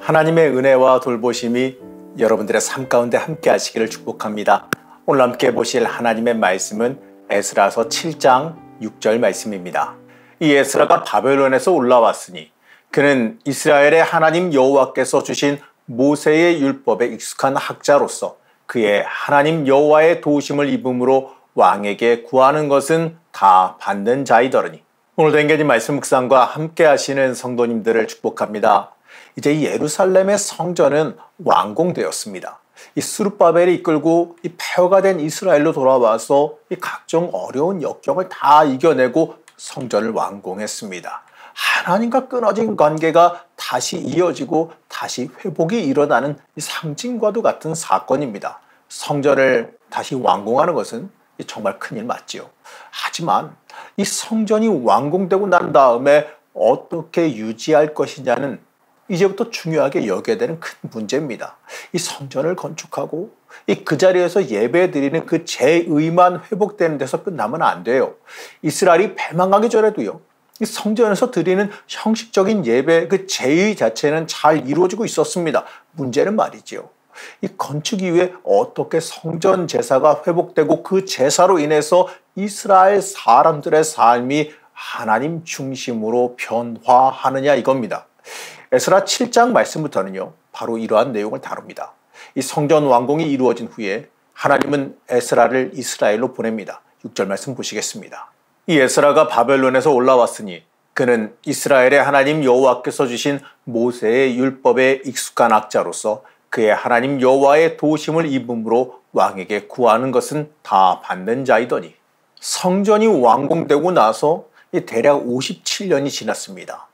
하나님의 은혜와 돌보심이 여러분들의 삶 가운데 함께 하시기를 축복합니다. 오늘 함께 보실 하나님의 말씀은 에스라서 7장 6절 말씀입니다. 이 에스라가 바벨론에서 올라왔으니 그는 이스라엘의 하나님 여호와께서 주신 모세의 율법에 익숙한 학자로서 그의 하나님 여호와의 도우심을 입음으로 왕에게 구하는 것은 다 받는 자이더러니. 오늘도 engage 말씀 묵상과 함께 하시는 성도님들을 축복합니다. 이제 이 예루살렘의 성전은 완공되었습니다. 이 스룹바벨이 이끌고 이 폐허가 된 이스라엘로 돌아와서 이 각종 어려운 역경을 다 이겨내고 성전을 완공했습니다. 하나님과 끊어진 관계가 다시 이어지고 다시 회복이 일어나는 이 상징과도 같은 사건입니다. 성전을 다시 완공하는 것은 정말 큰일 맞지요. 하지만 이 성전이 완공되고 난 다음에 어떻게 유지할 것이냐는 이제부터 중요하게 여겨야 되는 큰 문제입니다. 이 성전을 건축하고 그 자리에서 예배드리는 그 제의만 회복되는 데서 끝나면 안 돼요. 이스라엘이 패망하기 전에도요, 이 성전에서 드리는 형식적인 예배 그 제의 자체는 잘 이루어지고 있었습니다. 문제는 말이지요, 이 건축 이후에 어떻게 성전 제사가 회복되고 그 제사로 인해서 이스라엘 사람들의 삶이 하나님 중심으로 변화하느냐 이겁니다. 에스라 7장 말씀부터는요, 바로 이러한 내용을 다룹니다. 이 성전 완공이 이루어진 후에 하나님은 에스라를 이스라엘로 보냅니다. 6절 말씀 보시겠습니다. 이 에스라가 바벨론에서 올라왔으니 그는 이스라엘의 하나님 여호와께서 주신 모세의 율법에 익숙한 학자로서 그의 하나님 여호와의 도우심을 입음으로 왕에게 구하는 것은 다 받는 자이더니. 성전이 완공되고 나서 대략 57년이 지났습니다.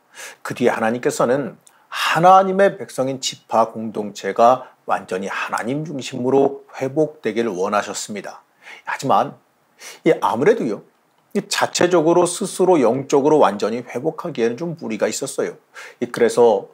그 뒤에 하나님께서는 하나님의 백성인 지파 공동체가 완전히 하나님 중심으로 회복되기를 원하셨습니다. 하지만 아무래도요, 자체적으로 스스로 영적으로 완전히 회복하기에는 좀 무리가 있었어요. 그래서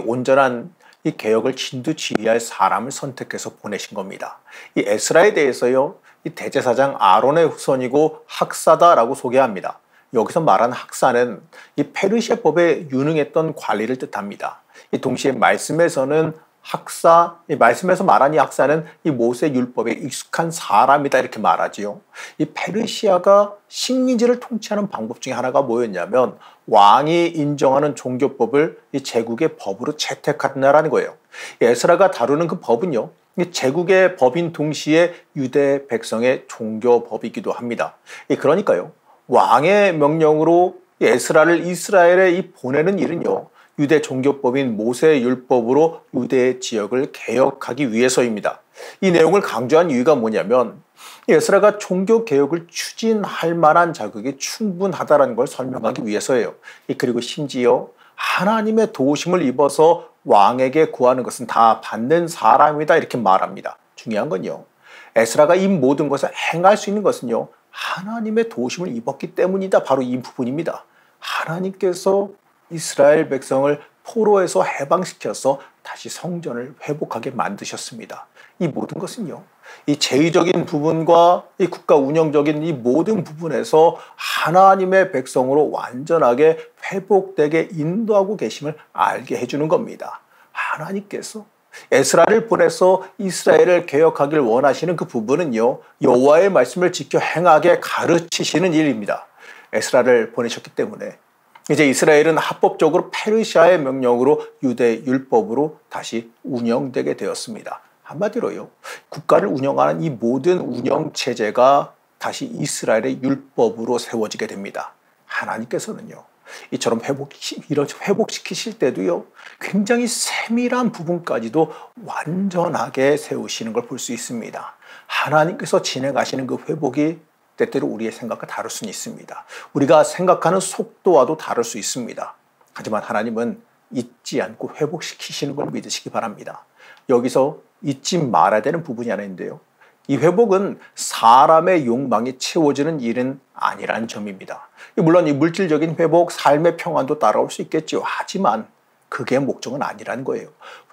온전한 이 개혁을 진두지휘할 사람을 선택해서 보내신 겁니다. 이 에스라에 대해서요, 이 대제사장 아론의 후손이고 학사다라고 소개합니다. 여기서 말한 학사는 이 페르시아법에 유능했던 관리를 뜻합니다. 동시에 말씀에서는 학사, 이 말씀에서 말한 이 학사는 이 모세 율법에 익숙한 사람이다 이렇게 말하지요. 이 페르시아가 식민지를 통치하는 방법 중에 하나가 뭐였냐면 왕이 인정하는 종교법을 이 제국의 법으로 채택한다라는 거예요. 에스라가 다루는 그 법은요, 이 제국의 법인 동시에 유대 백성의 종교법이기도 합니다. 그러니까요, 왕의 명령으로 에스라를 이스라엘에 보내는 일은요, 유대 종교법인 모세 율법으로 유대 지역을 개혁하기 위해서입니다. 이 내용을 강조한 이유가 뭐냐면 에스라가 종교 개혁을 추진할 만한 자격이 충분하다는 걸 설명하기 위해서예요. 그리고 심지어 하나님의 도우심을 입어서 왕에게 구하는 것은 다 받는 사람이다 이렇게 말합니다. 중요한 건요, 에스라가 이 모든 것을 행할 수 있는 것은요, 하나님의 도우심을 입었기 때문이다. 바로 이 부분입니다. 하나님께서 이스라엘 백성을 포로에서 해방시켜서 다시 성전을 회복하게 만드셨습니다. 이 모든 것은요, 이 제의적인 부분과 이 국가 운영적인 이 모든 부분에서 하나님의 백성으로 완전하게 회복되게 인도하고 계심을 알게 해주는 겁니다. 하나님께서 에스라를 보내서 이스라엘을 개혁하길 원하시는 그 부분은요, 여호와의 말씀을 지켜 행하게 가르치시는 일입니다. 에스라를 보내셨기 때문에 이제 이스라엘은 합법적으로 페르시아의 명령으로 유대 율법으로 다시 운영되게 되었습니다. 한마디로요, 국가를 운영하는 이 모든 운영 체제가 다시 이스라엘의 율법으로 세워지게 됩니다. 하나님께서는요, 이처럼 회복시키실 때도요, 굉장히 세밀한 부분까지도 완전하게 세우시는 걸 볼 수 있습니다. 하나님께서 진행하시는 그 회복이 때때로 우리의 생각과 다를 수는 있습니다. 우리가 생각하는 속도와도 다를 수 있습니다. 하지만 하나님은 잊지 않고 회복시키시는 걸 믿으시기 바랍니다. 여기서 잊지 말아야 되는 부분이 하나 있는데요, 이 회복은 사람의 욕망이 채워지는 일은 아니라는 점입니다. 물론 이 물질적인 회복, 삶의 평안도 따라올 수 있겠죠. 하지만 그게 목적은 아니라는 거예요.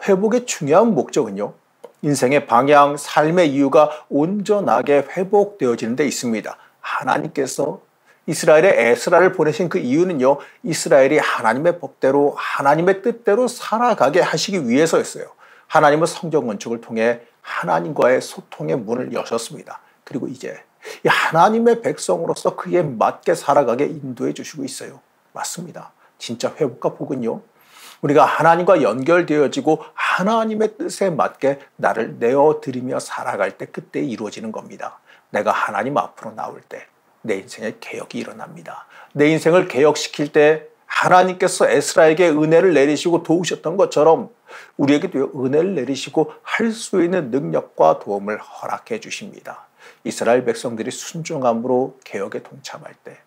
회복의 중요한 목적은요, 인생의 방향, 삶의 이유가 온전하게 회복되어지는 데 있습니다. 하나님께서 이스라엘에 에스라를 보내신 그 이유는요, 이스라엘이 하나님의 법대로 하나님의 뜻대로 살아가게 하시기 위해서였어요. 하나님은 성전 건축을 통해 하나님과의 소통의 문을 여셨습니다. 그리고 이제 이 하나님의 백성으로서 그에 맞게 살아가게 인도해 주시고 있어요. 맞습니다. 진짜 회복과 복은요, 우리가 하나님과 연결되어지고 하나님의 뜻에 맞게 나를 내어드리며 살아갈 때 그때 이루어지는 겁니다. 내가 하나님 앞으로 나올 때 내 인생에 개혁이 일어납니다. 내 인생을 개혁시킬 때 하나님께서 에스라에게 은혜를 내리시고 도우셨던 것처럼 우리에게도 은혜를 내리시고 할 수 있는 능력과 도움을 허락해 주십니다. 이스라엘 백성들이 순종함으로 개혁에 동참할 때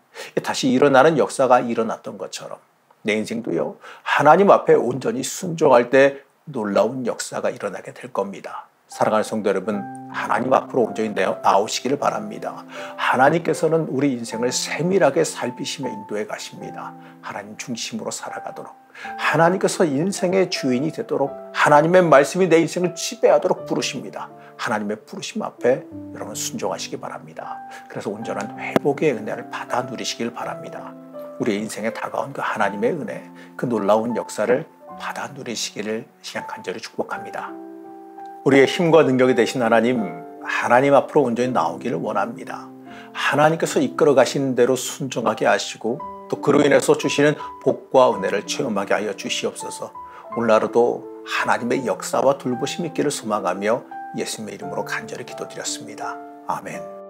다시 일어나는 역사가 일어났던 것처럼 내 인생도요, 하나님 앞에 온전히 순종할 때 놀라운 역사가 일어나게 될 겁니다. 사랑하는 성도 여러분, 하나님 앞으로 온전히 나오시기를 바랍니다. 하나님께서는 우리 인생을 세밀하게 살피시며 인도해 가십니다. 하나님 중심으로 살아가도록, 하나님께서 인생의 주인이 되도록, 하나님의 말씀이 내 인생을 지배하도록 부르십니다. 하나님의 부르심 앞에 여러분 순종하시기 바랍니다. 그래서 온전한 회복의 은혜를 받아 누리시길 바랍니다. 우리의 인생에 다가온 그 하나님의 은혜, 그 놀라운 역사를 받아 누리시기를 시간 간절히 축복합니다. 우리의 힘과 능력이 되신 하나님 앞으로 온전히 나오기를 원합니다. 하나님께서 이끌어 가시는 대로 순종하게 하시고 또 그로 인해서 주시는 복과 은혜를 체험하게 하여 주시옵소서. 오늘 하루도 하나님의 역사와 돌보심 있기를 소망하며 예수님의 이름으로 간절히 기도드렸습니다. 아멘.